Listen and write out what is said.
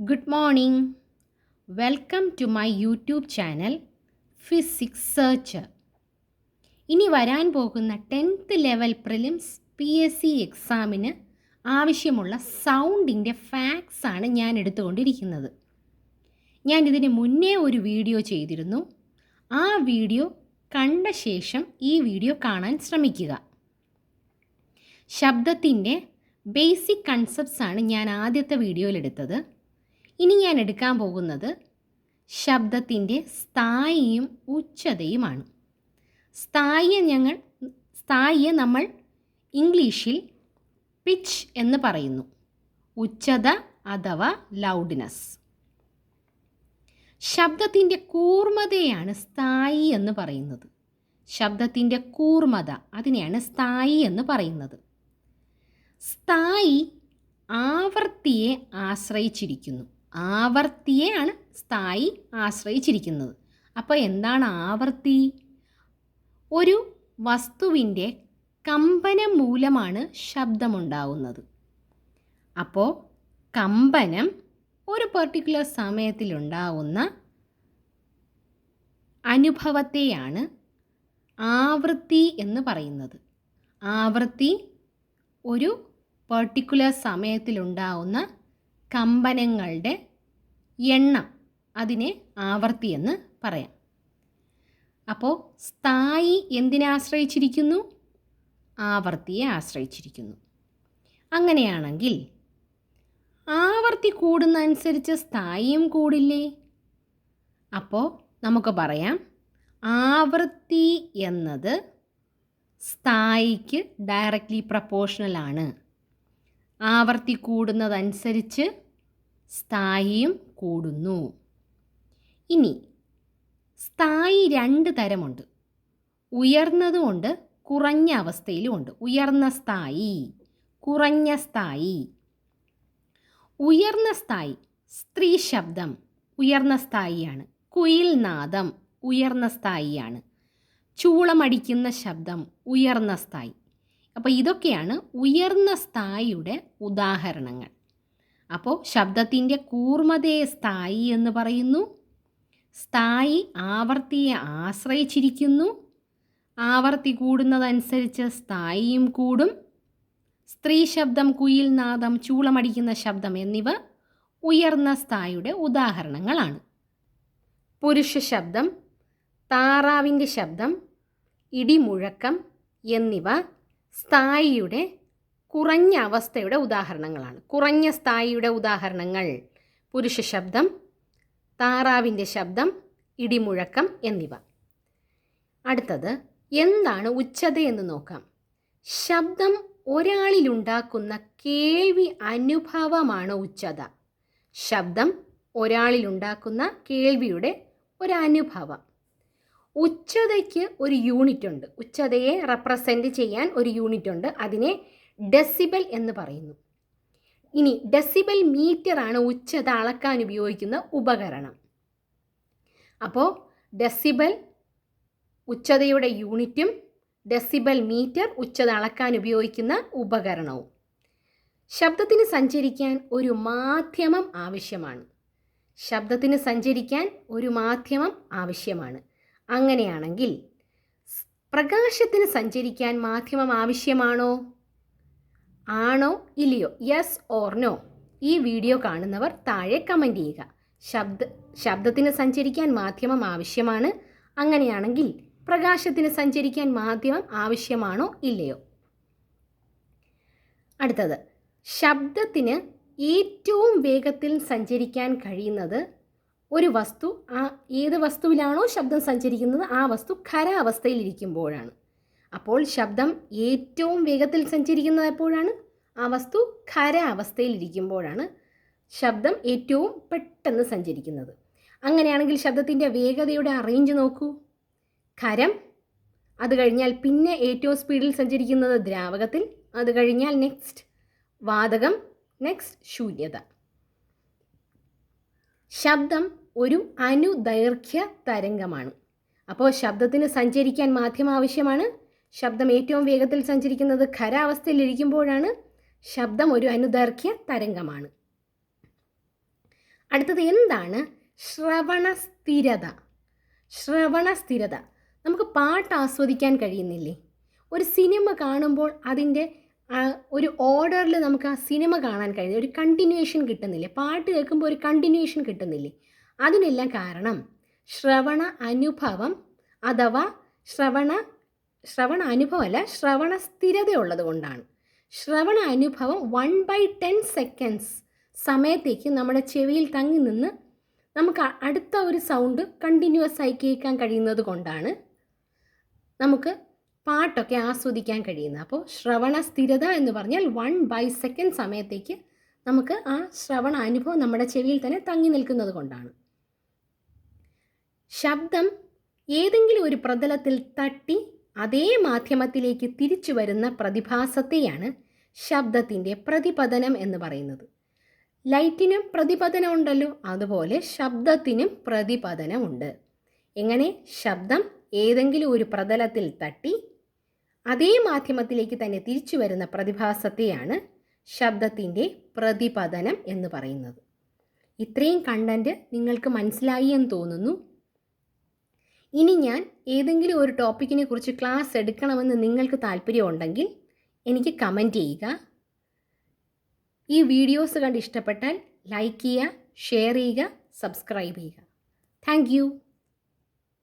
Good morning. Welcome to my YouTube channel Physics Searcher. ഇനി വരാൻ പോകുന്ന 10th ലെവൽ പ്രിലിംസ് PSC എക്സാമിന് ആവശ്യമുള്ള സൗണ്ടിൻ്റെ ഫാക്ട്സ് ആണ് ഞാൻ എടുത്തുകൊണ്ടിരിക്കുന്നത്. ഞാൻ ഇതിന് മുന്നേ ഒരു വീഡിയോ ചെയ്തിരുന്നു. ആ വീഡിയോ കണ്ട ശേഷം ഈ വീഡിയോ കാണാൻ ശ്രമിക്കുക. ശബ്ദത്തിൻ്റെ ബേസിക് കൺസെപ്റ്റ്സ് ആണ് ഞാൻ ആദ്യത്തെ വീഡിയോയിൽ എടുത്തത്. ഇനി ഞാൻ എടുക്കാൻ പോകുന്നത് ശബ്ദത്തിൻ്റെ സ്ഥായിയും ഉച്ചതയുമാണ്. സ്ഥായിയെ നമ്മൾ ഇംഗ്ലീഷിൽ പിച്ച് എന്ന് പറയുന്നു. ഉച്ചത അഥവാ ലൗഡ്നെസ്. ശബ്ദത്തിൻ്റെ കൂർമ്മതയാണ് സ്ഥായി എന്ന് പറയുന്നത്. ശബ്ദത്തിൻ്റെ കൂർമ്മത അതിനെയാണ് സ്ഥായി എന്ന് പറയുന്നത്. സ്ഥായി ആവർത്തിയെ ആശ്രയിച്ചിരിക്കുന്നു. ആവർത്തിയെയാണ് സ്ഥായി ആശ്രയിച്ചിരിക്കുന്നത്. അപ്പോൾ എന്താണ് ആവർത്തി? ഒരു വസ്തുവിൻ്റെ കമ്പനം മൂലമാണ് ശബ്ദമുണ്ടാവുന്നത്. അപ്പോൾ കമ്പനം ഒരു പെർട്ടിക്കുലർ സമയത്തിലുണ്ടാവുന്ന അനുഭവത്തെയാണ് ആവൃത്തി എന്ന് പറയുന്നത്. ആവൃത്തി ഒരു പെർട്ടിക്കുലർ സമയത്തിലുണ്ടാവുന്ന കമ്പനങ്ങളുടെ എണ്ണം, അതിനെ ആവർത്തി എന്ന് പറയാം. അപ്പോൾ സ്ഥായി എന്തിനെ ആശ്രയിച്ചിരിക്കുന്നു? ആവർത്തിയെ ആശ്രയിച്ചിരിക്കുന്നു. അങ്ങനെയാണെങ്കിൽ ആവർത്തി കൂടുന്നതനുസരിച്ച് സ്ഥായിയും കൂടില്ലേ? അപ്പോൾ നമുക്ക് പറയാം, ആവൃത്തി എന്നത് സ്ഥായിക്ക് ഡയറക്റ്റ്ലി പ്രപ്പോർഷണൽ ആണ്. ആവർത്തി കൂടുന്നതനുസരിച്ച് സ്ഥായിയും കൂടുന്നു. ഇനി സ്ഥായി 2 തരമുണ്ട്. ഉയർന്നതുമുണ്ട്, കുറഞ്ഞ അവസ്ഥയിലുമുണ്ട്. ഉയർന്ന സ്ഥായി, കുറഞ്ഞ സ്ഥായി. ഉയർന്ന സ്ഥായി, സ്ത്രീ ശബ്ദം ഉയർന്ന സ്ഥായിയാണ്. കുയിൽ നാദം ഉയർന്ന സ്ഥായിയാണ്. ചൂളമടിക്കുന്ന ശബ്ദം ഉയർന്ന സ്ഥായി. അപ്പോൾ ഇതൊക്കെയാണ് ഉയർന്ന സ്ഥായിയുടെ ഉദാഹരണങ്ങൾ. അപ്പോൾ ശബ്ദത്തിൻ്റെ കൂർമ്മതയെ സ്ഥായി എന്ന് പറയുന്നു. സ്ഥായി ആവർത്തിയെ ആശ്രയിച്ചിരിക്കുന്നു. ആവർത്തി കൂടുന്നതനുസരിച്ച് സ്ഥായിയും കൂടും. സ്ത്രീ ശബ്ദം, കുയിൽ നാദം, ചൂളമടിക്കുന്ന ശബ്ദം എന്നിവ ഉയർന്ന സ്ഥായിയുടെ ഉദാഹരണങ്ങളാണ്. പുരുഷ ശബ്ദം, താറാവിൻ്റെ ശബ്ദം, ഇടിമുഴക്കം എന്നിവ സ്ഥായിയുടെ കുറഞ്ഞ അവസ്ഥയുടെ ഉദാഹരണങ്ങളാണ്. കുറഞ്ഞ സ്ഥായിയുടെ ഉദാഹരണങ്ങൾ പുരുഷ ശബ്ദം, താറാവിൻ്റെ ശബ്ദം, ഇടിമുഴക്കം എന്നിവ. അടുത്തത് എന്താണ് ഉച്ചത എന്ന് നോക്കാം. ശബ്ദം ഒരാളിലുണ്ടാക്കുന്ന കേൾവി അനുഭവമാണ് ഉച്ചത. ശബ്ദം ഒരാളിലുണ്ടാക്കുന്ന കേൾവിയുടെ ഒരു അനുഭവം. ഉച്ചതയ്ക്ക് ഒരു യൂണിറ്റ് ഉണ്ട്. ഉച്ചതയെ റെപ്രസെൻ്റ് ചെയ്യാൻ ഒരു യൂണിറ്റ് ഉണ്ട്. അതിനെ ഡെസിബൽ എന്ന് പറയുന്നു. ഇനി ഡെസിബൽ മീറ്റർ ആണ് ഉച്ചത അളക്കാൻ ഉപയോഗിക്കുന്ന ഉപകരണം. അപ്പോൾ ഡെസിബൽ ഉച്ചതയുടെ യൂണിറ്റും ഡെസിബൽ മീറ്റർ ഉച്ചത അളക്കാൻ ഉപയോഗിക്കുന്ന ഉപകരണവും. ശബ്ദത്തിന് സഞ്ചരിക്കാൻ ഒരു മാധ്യമം ആവശ്യമാണ്. ശബ്ദത്തിന് സഞ്ചരിക്കാൻ ഒരു മാധ്യമം ആവശ്യമാണ്. അങ്ങനെയാണെങ്കിൽ പ്രകാശത്തിന് സഞ്ചരിക്കാൻ മാധ്യമം ആവശ്യമാണോ? ആണോ ഇല്ലയോ? Yes or no? ഈ വീഡിയോ കാണുന്നവർ താഴെ കമൻറ്റ് ചെയ്യുക. ശബ്ദത്തിന് സഞ്ചരിക്കാൻ മാധ്യമം ആവശ്യമാണ്. അങ്ങനെയാണെങ്കിൽ പ്രകാശത്തിന് സഞ്ചരിക്കാൻ മാധ്യമം ആവശ്യമാണോ ഇല്ലയോ? അടുത്തത്, ശബ്ദത്തിന് ഏറ്റവും വേഗത്തിൽ സഞ്ചരിക്കാൻ കഴിയുന്നത് ഒരു വസ്തു, ഏത് വസ്തുവിലാണോ ശബ്ദം സഞ്ചരിക്കുന്നത് ആ വസ്തു ഖരാവസ്ഥയിലിരിക്കുമ്പോഴാണ്. അപ്പോൾ ശബ്ദം ഏറ്റവും വേഗത്തിൽ സഞ്ചരിക്കുന്നത് എപ്പോഴാണ്? ആ വസ്തു ഖരാവസ്ഥയിലിരിക്കുമ്പോഴാണ് ശബ്ദം ഏറ്റവും പെട്ടെന്ന് സഞ്ചരിക്കുന്നത്. അങ്ങനെയാണെങ്കിൽ ശബ്ദത്തിൻ്റെ വേഗതയുടെ റേഞ്ച് നോക്കൂ. ഖരം, അത് കഴിഞ്ഞാൽ പിന്നെ ഏറ്റവും സ്പീഡിൽ സഞ്ചരിക്കുന്നത് ദ്രാവകത്തിൽ, അത് കഴിഞ്ഞാൽ നെക്സ്റ്റ് വാതകം, നെക്സ്റ്റ് ശൂന്യത. ശബ്ദം ഒരു അനുദൈർഘ്യ തരംഗമാണ്. അപ്പോൾ ശബ്ദത്തിന് സഞ്ചരിക്കാൻ മാധ്യമം ആവശ്യമാണ്. ശബ്ദം ഏറ്റവും വേഗത്തിൽ സഞ്ചരിക്കുന്നത് ഖരാവസ്ഥയിലിരിക്കുമ്പോഴാണ്. ശബ്ദം ഒരു അനുദൈർഘ്യ തരംഗമാണ്. അടുത്തത് എന്താണ് ശ്രവണ സ്ഥിരത? ശ്രവണ സ്ഥിരത, നമുക്ക് പാട്ട് ആസ്വദിക്കാൻ കഴിയുന്നില്ലേ? ഒരു സിനിമ കാണുമ്പോൾ അതിൻ്റെ ഒരു ഓർഡറിൽ നമുക്ക് ആ സിനിമ കാണാൻ കഴിയുന്നില്ല, ഒരു കണ്ടിന്യൂവേഷൻ കിട്ടുന്നില്ലേ? പാട്ട് കേൾക്കുമ്പോൾ ഒരു കണ്ടിന്യൂവേഷൻ കിട്ടുന്നില്ലേ? അതിനെല്ലാം കാരണം ശ്രവണ അനുഭവം അഥവാ ശ്രവണ അനുഭവമല്ല, ശ്രവണ സ്ഥിരത ഉള്ളത് കൊണ്ടാണ്. ശ്രവണ അനുഭവം 1/10 സെക്കൻഡ്സ് സമയത്തേക്ക് നമ്മുടെ ചെവിയിൽ തങ്ങി നിന്ന് നമുക്ക് അടുത്ത ഒരു സൗണ്ട് കണ്ടിന്യൂസ് ആയി കേൾക്കാൻ കഴിയുന്നത് കൊണ്ടാണ് നമുക്ക് പാട്ടൊക്കെ ആസ്വദിക്കാൻ കഴിയുന്നത്. അപ്പോൾ ശ്രവണ സ്ഥിരത എന്ന് പറഞ്ഞാൽ 1/2 സമയത്തേക്ക് നമുക്ക് ആ ശ്രവണ അനുഭവം നമ്മുടെ ചെവിയിൽ തന്നെ തങ്ങി നിൽക്കുന്നത് കൊണ്ടാണ്. ശബ്ദം ഏതെങ്കിലും ഒരു പ്രതലത്തിൽ തട്ടി അതേ മാധ്യമത്തിലേക്ക് തിരിച്ചു വരുന്ന പ്രതിഭാസത്തെയാണ് ശബ്ദത്തിൻ്റെ പ്രതിപതനം എന്ന് പറയുന്നത്. ലൈറ്റിനും പ്രതിപതനം ഉണ്ടല്ലോ, അതുപോലെ ശബ്ദത്തിനും പ്രതിപതനമുണ്ട്. എങ്ങനെ? ശബ്ദം ഏതെങ്കിലും ഒരു പ്രതലത്തിൽ തട്ടി അതേ മാധ്യമത്തിലേക്ക് തന്നെ തിരിച്ചു വരുന്ന പ്രതിഭാസത്തെയാണ് ശബ്ദത്തിൻ്റെ പ്രതിപതനം എന്ന് പറയുന്നത്. ഇത്രയും കണ്ടൻറ്റ് നിങ്ങൾക്ക് മനസ്സിലായി എന്ന് തോന്നുന്നു. ഇനി ഞാൻ ഏതെങ്കിലും ഒരു ടോപ്പിക്കിനെ കുറിച്ച് ക്ലാസ് എടുക്കണമെന്ന് നിങ്ങൾക്ക് താല്പര്യമുണ്ടെങ്കിൽ എനിക്ക് കമൻറ്റ് ചെയ്യുക. ഈ വീഡിയോസ് കണ്ട് ഇഷ്ടപ്പെട്ടാൽ ലൈക്ക് ചെയ്യുക, ഷെയർ ചെയ്യുക, സബ്സ്ക്രൈബ് ചെയ്യുക. Thank you.